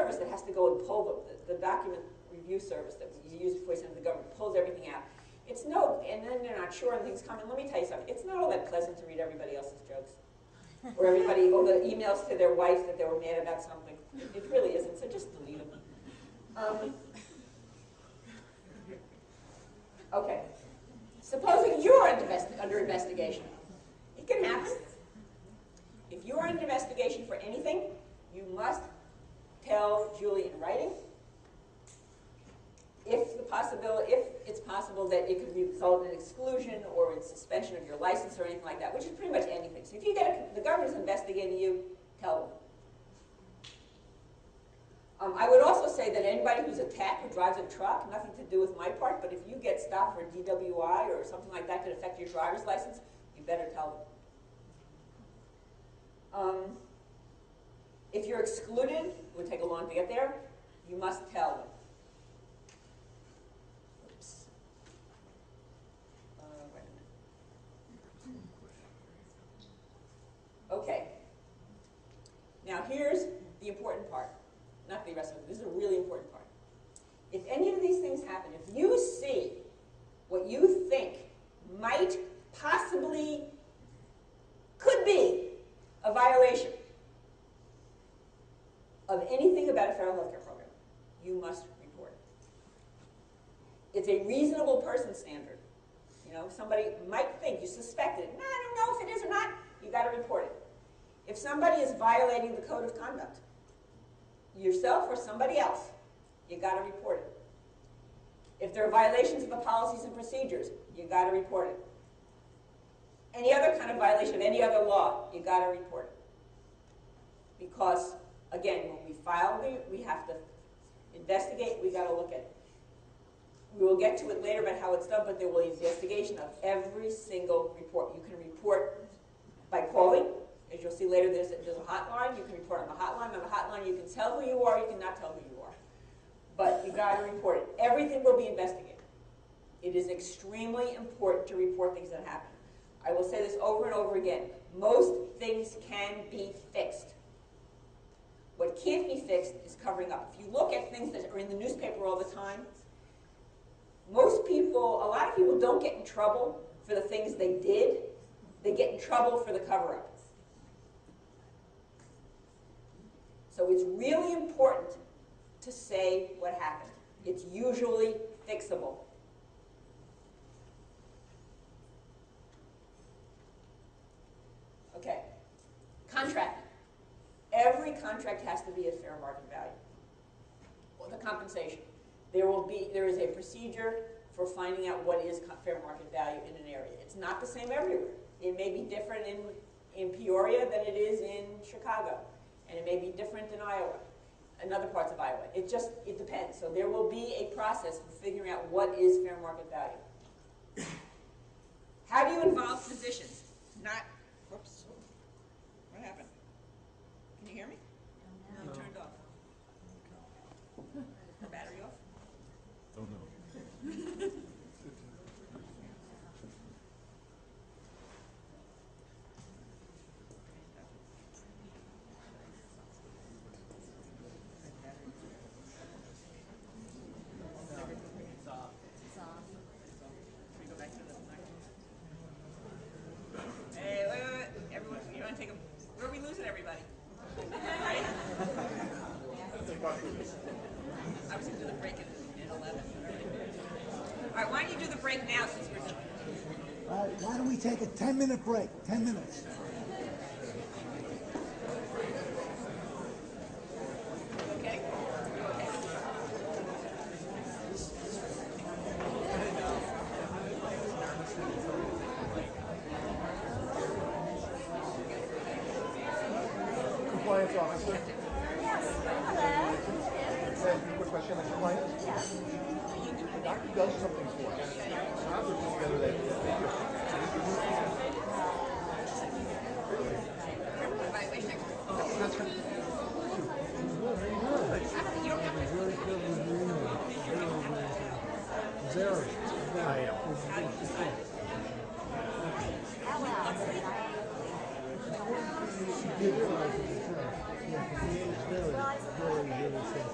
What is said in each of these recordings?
service that has to go and pull the document review service that you use before you send to the government, pulls everything out. It's no, and then they're not sure and things come in. Let me tell you something. It's not all that pleasant to read everybody else's jokes. Or or the emails to their wife that they were mad about something. It really isn't, so just delete them. Okay. Supposing you're under investigation. It can happen. If you are under investigation for anything, you must tell Julie in writing. If it's possible that it could result in exclusion or in suspension of your license or anything like that, which is pretty much anything. So if you get the government is investigating you, tell them. I would also say that anybody who's attacked who drives a truck, nothing to do with my part, but if you get stopped for DWI or something like that could affect your driver's license, you better tell them. If you're excluded, it would take a long to get there, you must tell them. Oops. Wait a minute. Okay. Now here's the important part. Not the rest of it. This is a really important part. If any of these things happen, if you see what you think might possibly, could be a violation of anything about a federal health care program, you must report it. It's a reasonable person standard. You know, somebody might think, you suspect it. No, I don't know if it is or not. You got to report it. If somebody is violating the code of conduct, yourself or somebody else, you got to report it. If there are violations of the policies and procedures, you got to report it. Any other kind of violation of any other law, you got to report it. Because, again, when we file we have to investigate, we got to look at it. We will get to it later about how it's done, but there will be investigation of every single report. You can report by calling. As you'll see later, there's a hotline. You can report on the hotline. On the hotline, you can tell who you are. You cannot tell who you are. But you got to report it. Everything will be investigated. It is extremely important to report things that happen. I will say this over and over again. Most things can be fixed. What can't be fixed is covering up. If you look at things that are in the newspaper all the time, a lot of people don't get in trouble for the things they did. They get in trouble for the cover-up. So it's really important to say what happened. It's usually fixable. Okay. Contracting. Every contract has to be at fair market value. Well, the compensation. There is a procedure for finding out what is fair market value in an area. It's not the same everywhere. It may be different in Peoria than it is in Chicago. And it may be different in Iowa, in other parts of Iowa. It depends. So there will be a process for figuring out what is fair market value. How do you involve physicians? Whoops. What happened? Can you hear me? No. You turned off. Her battery off? Don't know. I was going to do the break in 11. All right, why don't you do the break now since we're done? Why don't we take a 10-minute break? 10 minutes. Okay. Compliance officer. Hello. Quick question on compliance. Yes. The doctor does something for us. How do we put together that video? That's right. Well,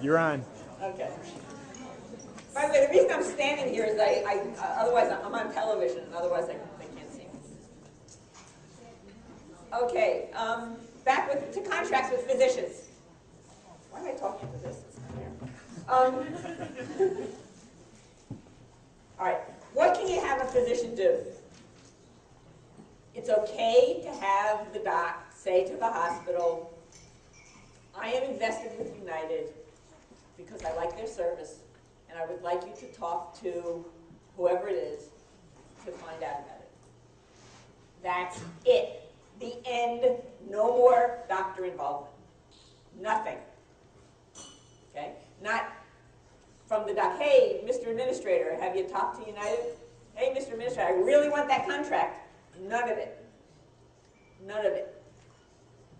You're on. Okay. By the way, the reason I'm standing here is otherwise I'm on television, and otherwise they can't see me. Okay, back to contracts with physicians. Why am I talking to this? It's not there. All right, what can you have a physician do? It's okay to have the doc say to the hospital, I am invested with United because I like their service, and I would like you to talk to whoever it is to find out about it. That's it. The end. No more doctor involvement. Nothing. Okay? Not from the doc, hey, Mr. Administrator, have you talked to United? Hey, Mr. Administrator, I really want that contract. None of it. None of it.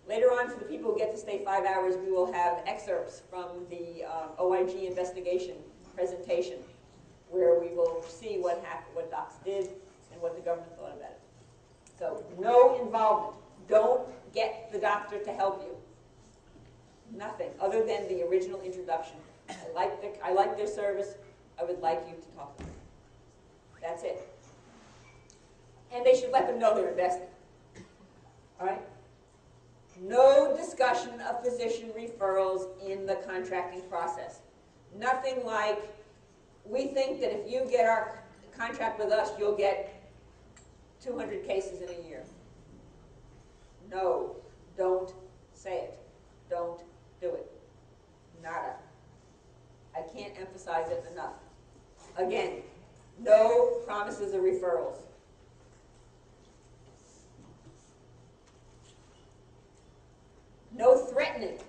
Later on, for the people who get to stay 5 hours, we will have excerpts from the OIG investigation presentation, where we will see what happened, what docs did, and what the government thought about it. So, no involvement. Don't get the doctor to help you. Nothing, other than the original introduction. I like their service. I would like you to talk to them. That's it. And they should let them know they're invested. All right? No discussion of physician referrals in the contracting process. Nothing like, we think that if you get our contract with us, you'll get 200 cases in a year. No, don't say it. Don't do it. Nada. I can't emphasize it enough. Again, no promises of referrals. No threatening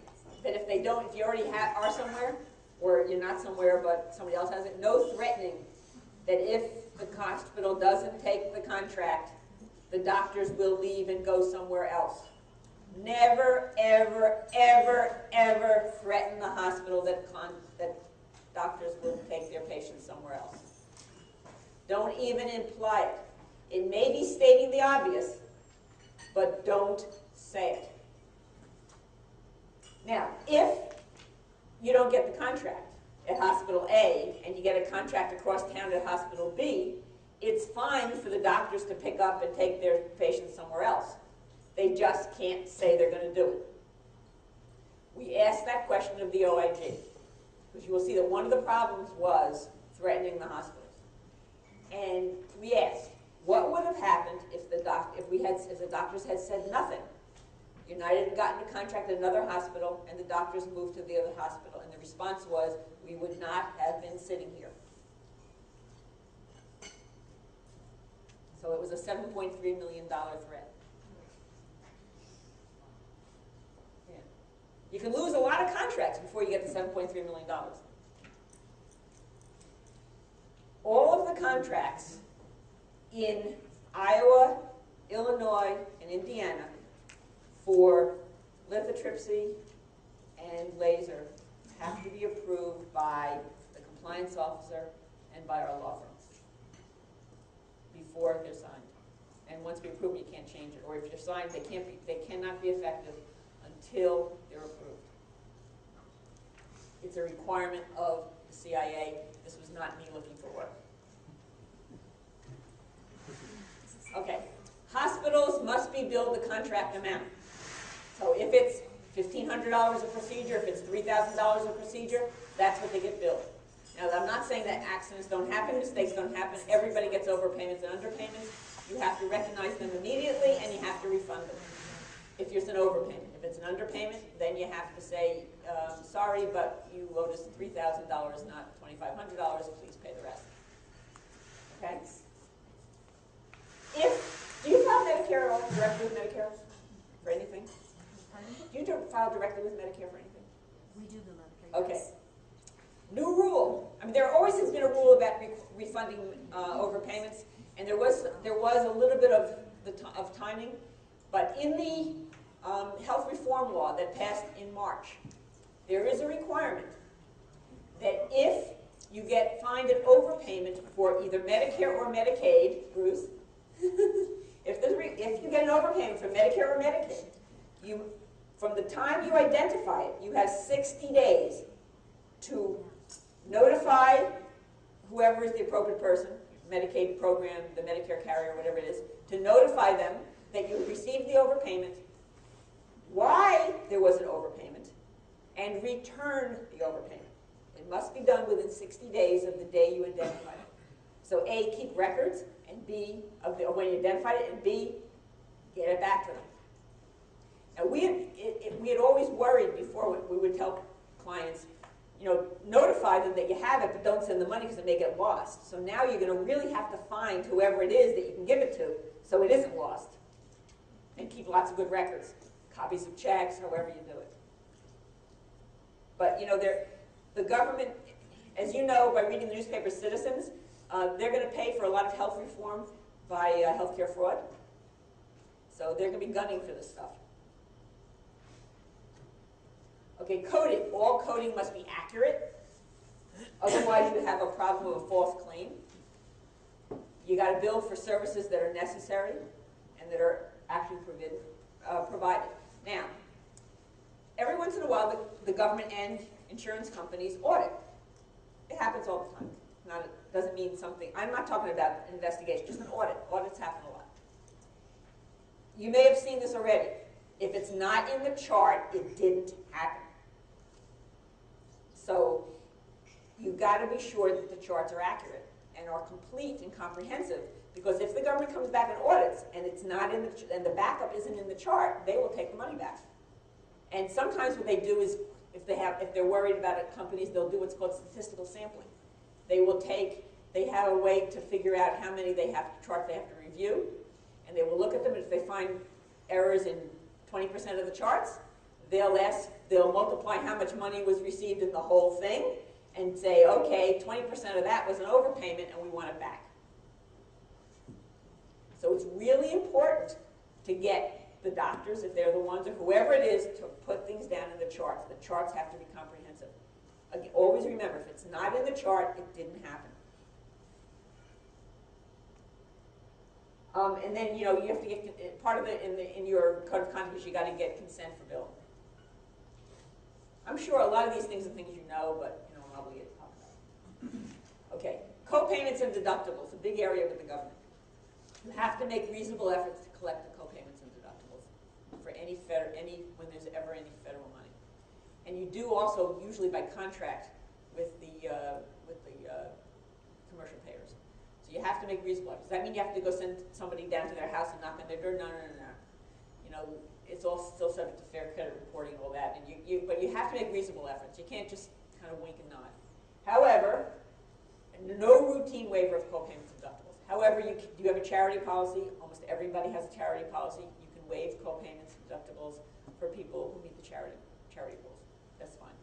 that if they don't, if you already are somewhere, or you're not somewhere but somebody else has it, no threatening that if the hospital doesn't take the contract, the doctors will leave and go somewhere else. Never, ever, ever, ever threaten the hospital that doctors will take their patients somewhere else. Don't even imply it. It may be stating the obvious, but don't say it. Now, if you don't get the contract at Hospital A and you get a contract across town at Hospital B, it's fine for the doctors to pick up and take their patients somewhere else. They just can't say they're going to do it. We asked that question of the OIG, because you will see that one of the problems was threatening the hospitals. And we asked, what would have happened if the doctors had said nothing? United had gotten a contract at another hospital, and the doctors moved to the other hospital. And the response was, we would not have been sitting here. So it was a $7.3 million threat. Yeah. You can lose a lot of contracts before you get the $7.3 million. All of the contracts in Iowa, Illinois, and Indiana for lithotripsy and laser have to be approved by the compliance officer and by our law firms before they're signed. And once we approve them, you can't change it. Or if you're signed, they cannot be effective until they're approved. It's a requirement of the CIA. This was not me looking for work. Okay. Hospitals must be billed the contract amount. So if it's $1,500 a procedure, if it's $3,000 a procedure, that's what they get billed. Now, I'm not saying that accidents don't happen, mistakes don't happen. Everybody gets overpayments and underpayments. You have to recognize them immediately, and you have to refund them if it's an overpayment. If it's an underpayment, then you have to say, sorry, but you owed us $3,000, not $2,500. Please pay the rest. Okay? Do you file Medicare at all, directly with Medicare for anything? Do you file directly with Medicare for anything? We do the Medicare. Okay. New rule. I mean, there always has been a rule about refunding overpayments, and there was a little bit of timing, but in the health reform law that passed in March, there is a requirement that if you get fined an overpayment for either Medicare or Medicaid, Bruce, if you get an overpayment for Medicare or Medicaid, from the time you identify it, you have 60 days to notify whoever is the appropriate person, Medicaid program, the Medicare carrier, whatever it is, to notify them that you received the overpayment, why there was an overpayment, and return the overpayment. It must be done within 60 days of the day you identified it. So A, keep records, and B, of when you identified it, and B, get it back to them. Now, we had always worried before we would tell clients, you know, notify them that you have it, but don't send the money because it may get lost. So now you're going to really have to find whoever it is that you can give it to so it isn't lost. And keep lots of good records, copies of checks, however you do it. But, you know, the government, as you know by reading the newspaper, citizens, they're going to pay for a lot of health reform by healthcare fraud. So they're going to be gunning for this stuff. Okay, coding. All coding must be accurate. Otherwise, you have a problem of a false claim. You got to bill for services that are necessary and that are actually provided. Now, every once in a while, the government and insurance companies audit. It happens all the time. It doesn't mean something. I'm not talking about an investigation, just an audit. Audits happen a lot. You may have seen this already. If it's not in the chart, it didn't happen. So you've got to be sure that the charts are accurate and are complete and comprehensive, because if the government comes back and audits and it's not in the and the backup isn't in the chart, they will take the money back. And sometimes what they do is, if they're worried about it, companies, they'll do what's called statistical sampling. They have a way to figure out how many charts they have to review, and they will look at them, and if they find errors in 20% of the charts, they'll multiply how much money was received in the whole thing, and say, okay, 20% of that was an overpayment, and we want it back. So it's really important to get the doctors, if they're the ones, or whoever it is, to put things down in the charts. The charts have to be comprehensive. Again, always remember, if it's not in the chart, it didn't happen. And then, you know, you have to get part of it in your code of conduct is you got to get consent for billing. I'm sure a lot of these things are things you know, but you know, I'm obligated to talk about. Okay, co-payments and deductibles, a big area with the government. You have to make reasonable efforts to collect the co-payments and deductibles for when there's ever any federal money. And you do also usually by contract with the commercial payers. So you have to make reasonable efforts. Does that mean you have to go send somebody down to their house and knock on their door? No. You know, it's all still subject to fair credit reporting and all that. And but you have to make reasonable efforts. You can't just kind of wink and nod. However, no routine waiver of co-payments and deductibles. However, do you have a charity policy? Almost everybody has a charity policy. You can waive co-payments and deductibles for people who meet the charity rules. That's fine.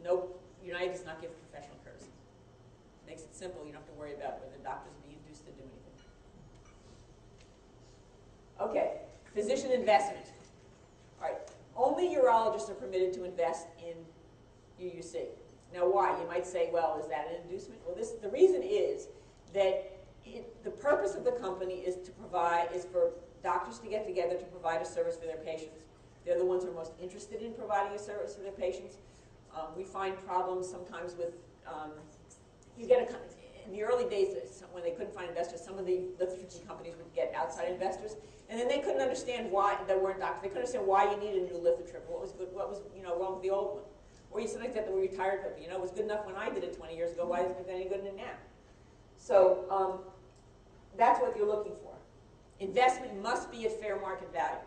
No, United does not give professional courtesy. Makes it simple. You don't have to worry about whether doctors are being induced to do anything. Okay, physician investment. All right, only urologists are permitted to invest in UUC. Now, why? You might say, well, is that an inducement? Well, the reason is that the purpose of the company is for doctors to get together to provide a service for their patients. They're the ones who are most interested in providing a service for their patients. We find problems sometimes with, in the early days when they couldn't find investors, some of the literature companies would get outside investors, and then they couldn't understand why, there weren't doctors, they couldn't understand why you needed a new literature, what was good, what was wrong with the old one. Or you sometimes get the retired people, it was good enough when I did it 20 years ago, why isn't it any good in it now? So that's what you're looking for. Investment must be at fair market value.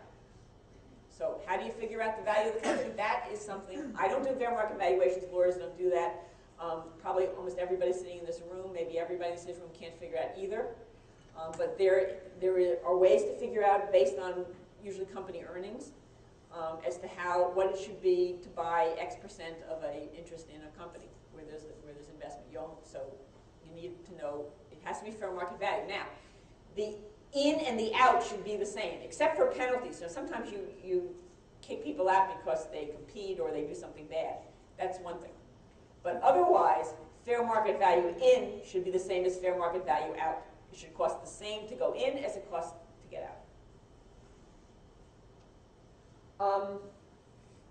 So how do you figure out the value of the company? That is something, I don't do fair market valuations, lawyers don't do that. Probably almost everybody sitting in this room, maybe everybody in this room can't figure out either. But there are ways to figure out based on usually company earnings as to what it should be to buy X% of an interest in a company where there's investment. So you need to know, it has to be fair market value. Now, the in and the out should be the same, except for penalties. So sometimes you kick people out because they compete or they do something bad. That's one thing. But otherwise, fair market value in should be the same as fair market value out. It should cost the same to go in as it costs to get out.